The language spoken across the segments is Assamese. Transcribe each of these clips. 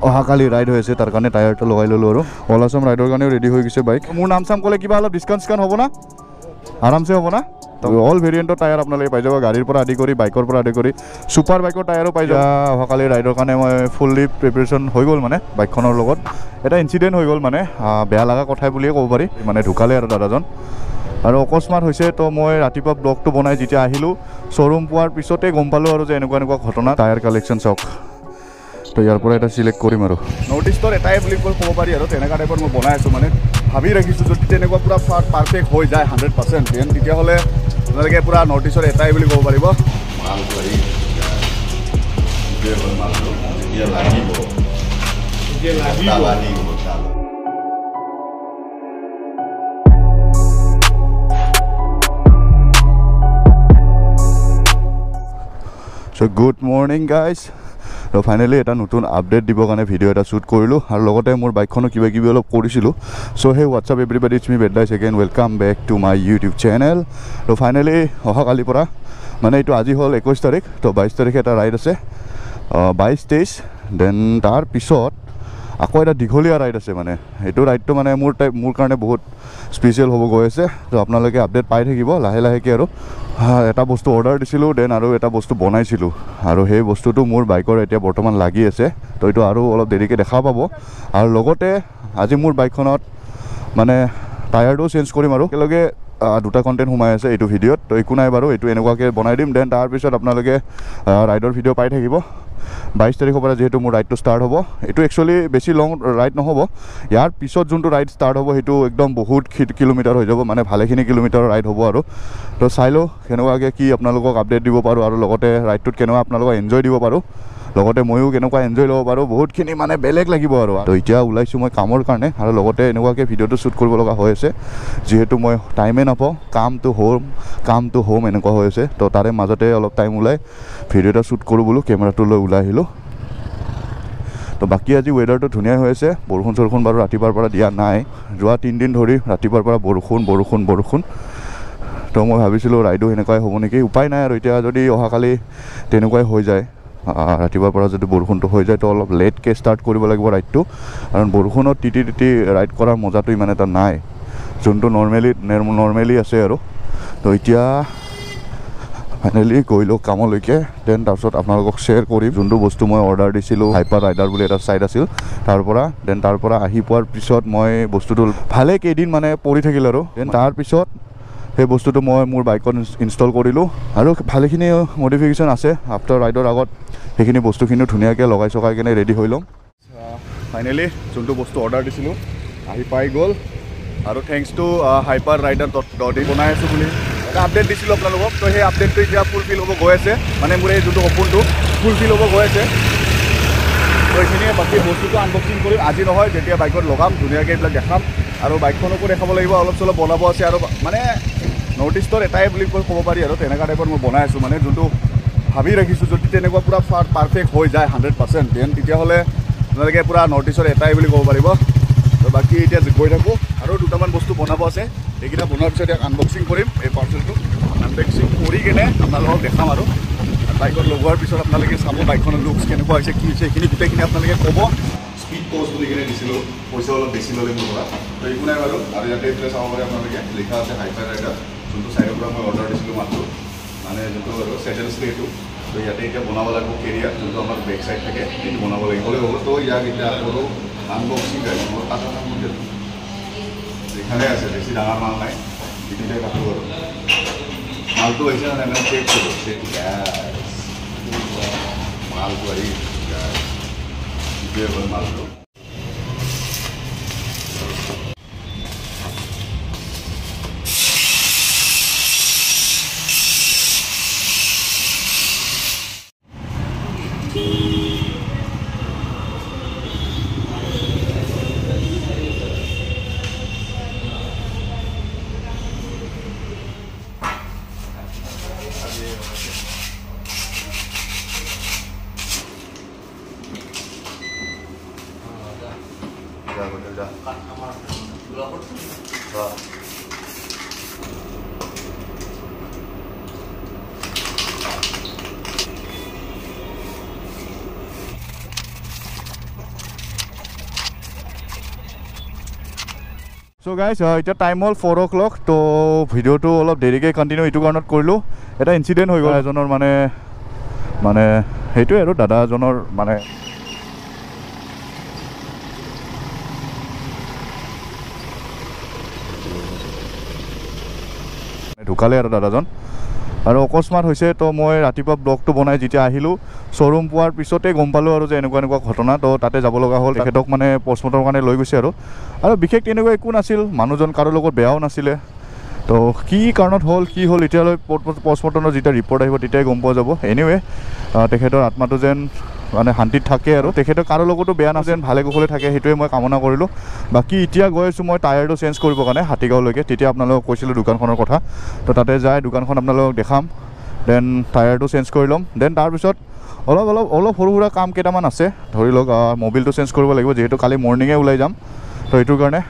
অহাকালি ৰাইড হৈছে তাৰ কাৰণে টায়াৰটো লগাই ললো আৰু অল আসাম ৰাইডৰ কাৰণে ৰেডি হৈ গৈছে বাইক মোৰ নাম চাম ক'লে কিবা অলপ ডিসকাউন্ট হ'ব না আৰামছে হ'ব না অল ভেৰিয়েণ্টৰ টায়াৰ আপোনালোকে পাই যাব গাড়ীৰ পৰা আদি কৰি বাইকৰ পৰা আদি কৰি সুপাৰ বাইকৰ টায়াৰো পাই যাব অহাকালি ৰাইডৰ কাৰণে মই ফুললি প্ৰিপাৰেশ্যন হৈ গ'ল মানে বাইকখনৰ লগত এটা ইনচিডেণ্ট হৈ গ'ল মানে বেয়া লগা কথাই বুলিয়ে ক'ব পাৰি মানে ঢুকালে আৰু দাদাজন আৰু অকস্মাত হৈছে তো মই ৰাতিপুৱা ব্লগটো বনাই যেতিয়া আহিলোঁ শ্ব'ৰুম পোৱাৰ পিছতে গম পালোঁ আৰু যে এনেকুৱা ঘটনা টায়াৰ কালেকশ্যন চাওক তো ইয়াৰ পৰা এটা সিলেক্ট কৰিম আৰু নৰ্থ ইষ্টৰ এটাই বুলি ক'ব পাৰি আৰু তেনেকুৱা টাইপৰ মই বনাই আছোঁ মানে ভাবি ৰাখিছোঁ যদি তেনেকুৱা পূৰা পাৰফেক্ট হৈ যায় 100% দেন তেতিয়াহ'লে আপোনালোকে পূৰা নৰ্থ ইষ্টৰ এটাই বুলি ক'ব পাৰিব So good morning guys তো ফাইনালি এটা নতুন আপডেট দিবৰ কাৰণে ভিডিঅ' এটা শ্বুট কৰিলোঁ আৰু লগতে মোৰ বাইকখনো কিবা কিবি অলপ কৰিছিলোঁ so' hey what's up everybody it's me বেডলাইছ again welcome back to my YouTube channel তো ফাইনালি অহাকালিৰ পৰা মানে এইটো আজি হ'ল 21 তাৰিখ তো 22 তাৰিখে এটা ৰাইড আছে 22-23 দেন তাৰ পিছত আকৌ এটা দীঘলীয়া ৰাইড আছে মানে এইটো ৰাইডটো মানে মোৰ কাৰণে বহুত স্পেচিয়েল হ'ব গৈ আছে তো আপোনালোকে আপডেট পাই থাকিব লাহে লাহেকৈ আৰু এটা বস্তু অৰ্ডাৰ দিছিলোঁ দেন আৰু এটা বস্তু বনাইছিলোঁ আৰু সেই বস্তুটো মোৰ বাইকৰ এতিয়া বৰ্তমান লাগি আছে তো এইটো আৰু অলপ দেৰিকৈ দেখা পাব আৰু লগতে আজি মোৰ বাইকখনত মানে টায়াৰটো চেঞ্জ কৰিম আৰু একেলগে দুটা কণ্টেণ্ট সোমাই আছে এইটো ভিডিঅ'ত তো একো নাই বাৰু এইটো এনেকুৱাকৈ বনাই দিম দেন তাৰপিছত আপোনালোকে ৰাইডৰ ভিডিঅ' পাই থাকিব 22 তাৰিখৰ পৰা যেহেতু মোৰ ৰাইডটো ষ্টাৰ্ট হ'ব এইটো একচুৱেলি বেছি লং ৰাইড নহ'ব ইয়াৰ পিছত যোনটো ৰাইড ষ্টাৰ্ট হ'ব সেইটো একদম বহুত কিলোমিটাৰ হৈ যাব মানে ভালেখিনি কিলোমিটাৰৰ ৰাইড হ'ব আৰু তো চাই লওঁ কেনেকুৱাকৈ কি আপোনালোকক আপডেট দিব পাৰোঁ আৰু লগতে ৰাইডটোত কেনেকুৱা আপোনালোকক এনজয় দিব পাৰোঁ লগতে ময়ো কেনেকুৱা এনজয় ল'ব পাৰোঁ বহুতখিনি মানে বেলেগ লাগিব আৰু তো এতিয়া ওলাইছোঁ মই কামৰ কাৰণে আৰু লগতে এনেকুৱাকৈ ভিডিঅ'টো শ্বুট কৰিব লগা হৈ আছে যিহেতু মই টাইমে নাপাওঁ কাম টু হোম এনেকুৱা হৈ আছে তো তাৰে মাজতে অলপ টাইম ওলাই ভিডিঅ' এটা শ্বুট কৰোঁ বোলো কেমেৰাটো লৈ ওলাই আহিলোঁ তো বাকী আজি ৱেডাৰটো ধুনীয়া হৈ আছে বৰষুণ বাৰু ৰাতিপুৱাৰ পৰা দিয়া নাই যোৱা 3 দিন ধৰি ৰাতিপুৱাৰ পৰা বৰষুণ তো মই ভাবিছিলোঁ ৰাইডো সেনেকুৱাই হ'ব নেকি উপায় নাই আৰু এতিয়া যদি অহাকালি তেনেকুৱাই হৈ যায় ৰাতিপুৱাৰ পৰা যদি বৰষুণটো হৈ যায় তো অলপ লেটকৈ ষ্টাৰ্ট কৰিব লাগিব ৰাইডটো কাৰণ বৰষুণত তিতি ৰাইড কৰাৰ মজাটো ইমান এটা নাই যোনটো নৰ্মেলি আছে আৰু তো এতিয়া ফাইনেলি গৈ লওক কামলৈকে দেন তাৰপিছত আপোনালোকক শ্বেয়াৰ কৰিম যোনটো বস্তু মই অৰ্ডাৰ দিছিলোঁ হাইপাৰ ৰাইডাৰ বুলি এটা ছাইট আছিল তাৰ পৰা আহি পোৱাৰ পিছত মই বস্তুটো ভালে কেইদিন মানে পৰি থাকিল আৰু দেন তাৰপিছত সেই বস্তুটো মই মোৰ বাইকত ইনষ্টল কৰিলোঁ আৰু ভালেখিনি মডিফিকেশ্যন আছে আফটাৰ ৰাইডৰ আগত সেইখিনি বস্তুখিনিও ধুনীয়াকৈ লগাই চগাই কিনে ৰেডি হৈ ল'ম ফাইনেলি যোনটো বস্তু অৰ্ডাৰ দিছিলোঁ আহি পাই গ'ল আৰু thanks two hyper rider .in বনাই আছোঁ বুলি এটা আপডেট দিছিলোঁ আপোনালোকক তো সেই আপডেটটো এতিয়া ফুলফিল হ'ব গৈ আছে মানে মোৰ এই যোনটো সপোনটো ফুলফিল হ'ব গৈ আছে তো এইখিনিয়ে বাকী বস্তুটো আনবক্সিং কৰিম আজি নহয় যেতিয়া বাইকত লগাম ধুনীয়াকৈ এইবিলাক দেখাম আৰু বাইকখনকো দেখাব লাগিব অলপ চলপ বনাব আছে আৰু মানে নৰ্থ ইষ্টৰ এটাই বুলি ক'ব পাৰি আৰু তেনেকুৱা টাইপৰ মই বনাই আছোঁ মানে যোনটো ভাবি ৰাখিছোঁ যদি তেনেকুৱা পূৰা পাৰফেক্ট হৈ যায় 100% দেন তেতিয়াহ'লে আপোনালোকে পূৰা নৰ্থ ইষ্টৰ এটাই বুলি ক'ব পাৰিব তো বাকী এতিয়া গৈ থাকোঁ আৰু দুটামান বস্তু বনাব আছে সেইকেইটা বনোৱাৰ পিছত ইয়াক আনবক্সিং কৰিম এই পাৰ্চেলটো আনবক্সিং কৰি কিনে আপোনালোকক দেখাম আৰু বাইকত লগোৱাৰ পিছত আপোনালোকে চাব বাইকখনৰ লুকছ কেনেকুৱা হৈছে কি হৈছে সেইখিনি গোটেইখিনি আপোনালোকে ক'ব স্পীড পষ্ট বুলি কিনে দিছিলোঁ পইচা অলপ বেছি ল'লে মোৰ পৰা তো একো নাই বাৰু আৰু ইয়াতে এইফালে চাব পাৰে আপোনালোকে লিখা আছে হাইপাৰ ৰাইডাৰ যোনটো ছাইডৰ পৰা মই অৰ্ডাৰ দিছিলোঁ মাত্ৰ মানে যোনটো আৰু চেটেল স্প্ৰেটো তো ইয়াতে এতিয়া বনাব লাগিব কেৰিয়াৰ যোনটো আমাৰ বেক চাইড থাকে সেইটো বনাব লাগিব তো ইয়াক এতিয়া কৰোঁ আনবক্সিং গাড়ী মোৰ এখানে আছে বেছি ডাঙৰ মাল নাই এইটোতে কাটো আৰু মালটো হৈছে মানে মই চেক কৰোঁ মালটো আহি এইটোৱে হ'ল মালটো So guys, it's time all 4 o'clock. So video to all of derike continue itu কাৰণত কৰিলো এটা ইনসিডেন্ট হৈ গল এজনৰ মানে হেইটো আৰু দাদা জনৰ মানে ঢুকালে আৰু দাদাজন আৰু অকস্মাত হৈছে তো মই ৰাতিপুৱা ব্লগটো বনাই যেতিয়া আহিলো শোৰুম পোৱাৰ পিছতে গম পালো আৰু যে এনেকুৱা ঘটনা তো তাতে যাব লগা হ'ল তেখেতক মানে পোষ্টমৰ্টমৰ কাৰণে লৈ গৈছে আৰু বিশেষ তেনেকুৱা একো নাছিল মানুহজন কাৰো লগত বেয়াও নাছিলে তো কি কাৰণত হ'ল কি হ'ল এতিয়ালৈ পোষ্টমৰ্টমৰ যেতিয়া ৰিপৰ্ট আহিব তেতিয়াই গম পোৱা যাব এনিৱে তেখেতৰ আত্মাটো যেন মানে শান্তিত থাকে আৰু তেখেতৰ কাৰো লগতো বেয়া নাছিল ভালে কুশলে থাকে সেইটোৱে মই কামনা কৰিলোঁ বাকী এতিয়া গৈ আছোঁ মই টায়াৰটো চেঞ্জ কৰিবৰ কাৰণে হাতীগাঁৱলৈকে তেতিয়া আপোনালোকক কৈছিলোঁ দোকানখনৰ কথা তো তাতে যায় দোকানখন আপোনালোকক দেখাম দেন টায়াৰটো চেঞ্জ কৰি ল'ম দেন তাৰপিছত অলপ সৰু সুৰা কাম কেইটামান আছে ধৰি লওক মোবিলটো চেঞ্জ কৰিব লাগিব যিহেতু কালি মৰ্ণিঙে ওলাই যাম তো এইটোৰ কাৰণে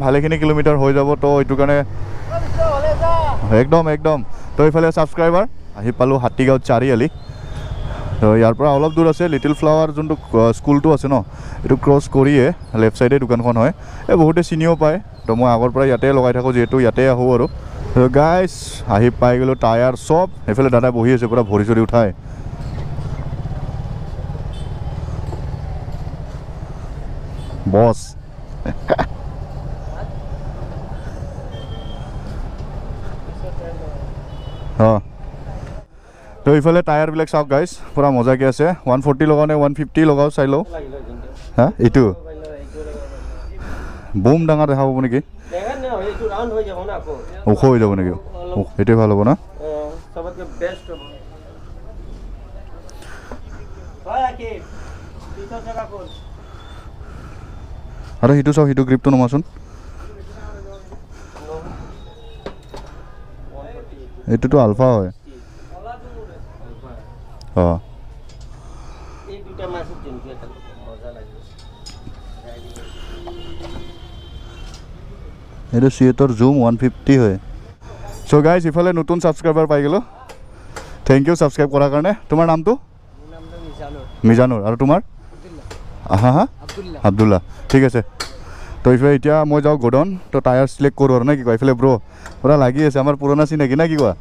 ভালেখিনি কিলোমিটাৰ হৈ যাব তো এইটোৰ কাৰণে একদম তো এইফালে ছাবস্ক্ৰাইবাৰ আহি পালোঁ হাতীগাঁৱত চাৰিআলি তো ইয়াৰ পৰা অলপ দূৰ আছে লিটিল ফ্লাৱাৰ যোনটো স্কুলটো আছে ন এইটো ক্ৰছ কৰিয়ে লেফ্ট চাইডে দোকানখন হয় এই বহুতে চিনিও পায় তো মই আগৰ পৰা ইয়াতে লগাই থাকোঁ যিহেতু ইয়াতে আহোঁ আৰু গাইজ আহি পাই গ'লোঁ টায়াৰ চব এইফালে দাদাই বহি আছে পূৰা ভৰি চৰি উঠাই বছ অঁ তো এইফালে টায়াৰবিলাক চাওক গাইজ পূৰা মজাকৈ আছে 140 লগাওঁ নে 150 লগাওঁ চাই লওঁ হা এইটো বুম ডাঙৰ দেখা পাব নেকি ওখ হৈ যাব নেকি এইটোৱে ভাল হ'ব না আৰু সিটো চাওক সিটো গ্ৰিপটো নমাচোন এইটোতো আলফা হয় অঁ এইটো চিয়েটৰ জুম 150 হয় চ' গাইজ ইফালে নতুন ছাবস্ক্ৰাইবাৰ পাই গ'লোঁ থেংক ইউ ছাবস্ক্ৰাইব কৰাৰ কাৰণে তোমাৰ নামটো মিজানুৰ আৰু তোমাৰ হা আব্দুল্লা ঠিক আছে তো এইফালে এতিয়া মই যাওঁ গোডাউন তো টায়াৰ চিলেক্ট কৰোঁ আৰু নে কি কয় এইফালে ব্ৰ পূৰা লাগি আছে আমাৰ পুৰণা চিনাকি না কি কোৱা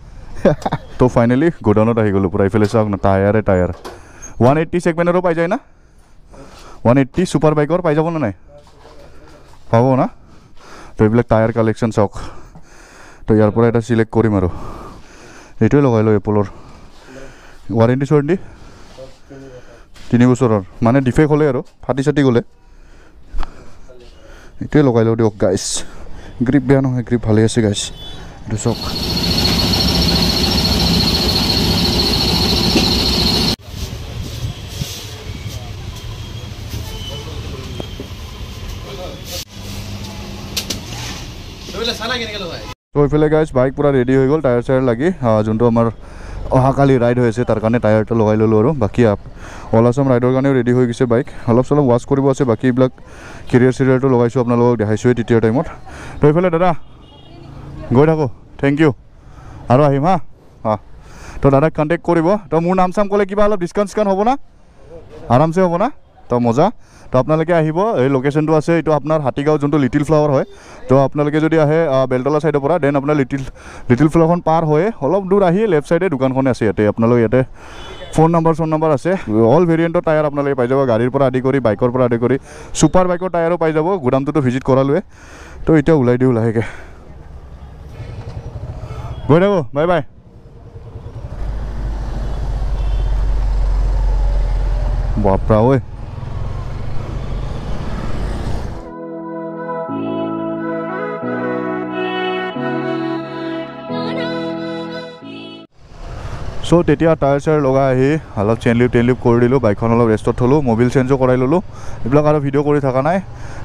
তো ফাইনেলি গোডাউনত আহি গ'লোঁ পূৰা এইফালে চাওক না টায়াৰ 180 ছেগমেণ্টৰো পাই যায় না 180 ছুপাৰ বাইকৰ পাই যাব নে নাই পাব না তো এইবিলাক টায়াৰ কালেকশ্যন চাওক তো ইয়াৰ পৰা এটা চিলেক্ট কৰিম আৰু এইটোৱে লগাই লওঁ এপলৰ ৱাৰেণ্টি 3 বছৰৰ মানে ডিফেক্ট হ'লে আৰু ফাটি চাটি গ'লে এইটোৱে লগাই লওঁ দিয়ক গাইজ গ্ৰিপ বেয়া নহয় গ্ৰিপ ভালে আছে গাইজ এইটো চাওক তো এইফালে গাইজ বাইক পূৰা ৰেডি হৈ গ'ল টায়াৰ চায়াৰ লাগি যোনটো আমাৰ অহাকালি ৰাইড হৈ আছে তাৰ কাৰণে টায়াৰটো লগাই ল'লোঁ আৰু বাকী অল আছাম ৰাইডৰ কাৰণেও ৰেডি হৈ গৈছে বাইক অলপ চলপ ৱাছ কৰিব আছে বাকী এইবিলাক কেৰিয়াৰটো লগাইছোঁ আপোনালোকক দেখাইছোঁৱেই তেতিয়া টাইমত তো এইফালে দাদা গৈ থাকোঁ থেংক ইউ আৰু আহিম হা তো দাদাক কণ্টেক্ট কৰিব তো মোৰ নাম চাম ক'লে কিবা অলপ ডিছকাউণ্ট হ'ব না আৰামছে হ'ব না তো মজা তো আপোনালোকে আহিব এই লোকেশ্যনটো আছে এইটো আপোনাৰ হাতীগাঁও যোনটো লিটিল ফ্লাৱাৰ হয় তো আপোনালোকে যদি আহে বেলতলা ছাইডৰ পৰা দেন আপোনাৰ লিটিল ফ্লাৱাৰখন পাৰ হৈ অলপ দূৰ আহি লেফ্ট ছাইডে দোকানখন আছে ইয়াতে আপোনালোকে ইয়াতে ফোন নম্বৰ আছে অল ভেৰিয়েণ্টৰ টায়াৰ আপোনালোকে পাই যাব গাড়ীৰ পৰা আদি কৰি বাইকৰ পৰা আদি কৰি ছুপাৰ বাইকৰ টায়াৰো পাই যাব গুদামটোতো ভিজিট কৰালোৱে তো এতিয়া ওলাই দিওঁ লাহেকৈ গৈ থাকোঁ বাই বাই বাপৰা ঐ চ' তেতিয়া টায়াৰ চায়াৰ লগাই আহি অলপ চেইন লিপ কৰি দিলোঁ বাইকখন অলপ ৰেষ্টত থ'লোঁ মোবিল চেঞ্জো কৰাই ল'লোঁ এইবিলাক আৰু ভিডিঅ' কৰি থকা নাই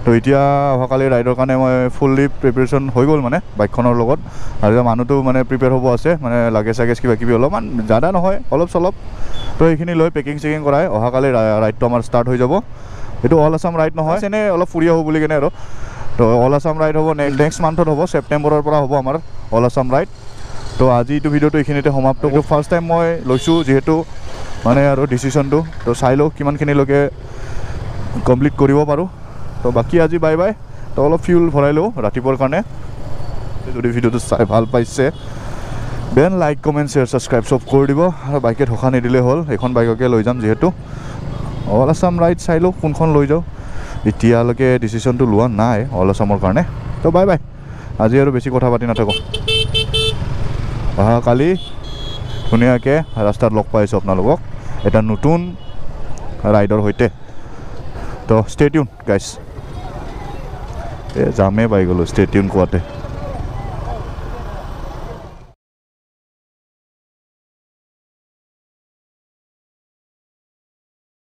তো এতিয়া অহাকালি ৰাইডৰ কাৰণে মই ফুল্লি প্ৰিপেৰেশ্যন হৈ গ'ল মানে বাইকখনৰ লগত আৰু মানুহটো মানে প্ৰিপেয়াৰ হ'ব আছে মানে লাগেজ কিবা কিবি অলপমান জাদা নহয় অলপ চলপ তো এইখিনি লৈ পেকিং চেকিং কৰাই অহাকালি ৰাইডটো আমাৰ ষ্টাৰ্ট হৈ যাব এইটো অল আছাম ৰাইড নহয় এনেই অলপ ফুৰি আহোঁ বুলি কেনে আৰু তো অল আছাম ৰাইড হ'ব নেক্সট মান্থত হ'ব ছেপ্টেম্বৰৰ পৰা হ'ব আমাৰ অল আছাম ৰাইড তো আজি এইটো ভিডিঅ'টো এইখিনিতে সমাপ্ত এইটো ফাৰ্ষ্ট টাইম মই লৈছোঁ যিহেতু মানে আৰু ডিচিশ্যনটো তো চাই লওঁ কিমানখিনিলৈকে কমপ্লিট কৰিব পাৰোঁ তো বাকী আজি বাই বাই তো তো অলপ ফিউল ভৰাই লওঁ ৰাতিপুৱাৰ কাৰণে যদি ভিডিঅ'টো চাই ভাল পাইছে then like comment share subscribe চব কৰি দিব আৰু বাইকে ঠকা নিদিলে হ'ল এইখন বাইককে লৈ যাম যিহেতু অল আছাম ৰাইড চাই লওঁ কোনখন লৈ যাওঁ এতিয়ালৈকে ডিচিশ্যনটো লোৱা নাই অল আছামৰ কাৰণে তো বাই বাই আজি আৰু বেছি কথা পাতি নাথাকোঁ অহাকালি ধুনীয়াকৈ ৰাস্তাত লগ পাইছোঁ আপোনালোকক এটা নতুন ৰাইডৰ সৈতে তো ষ্টে টিউন গাইজ যামেই পাই গ'লোঁ ষ্টে টিউন কোৱাতে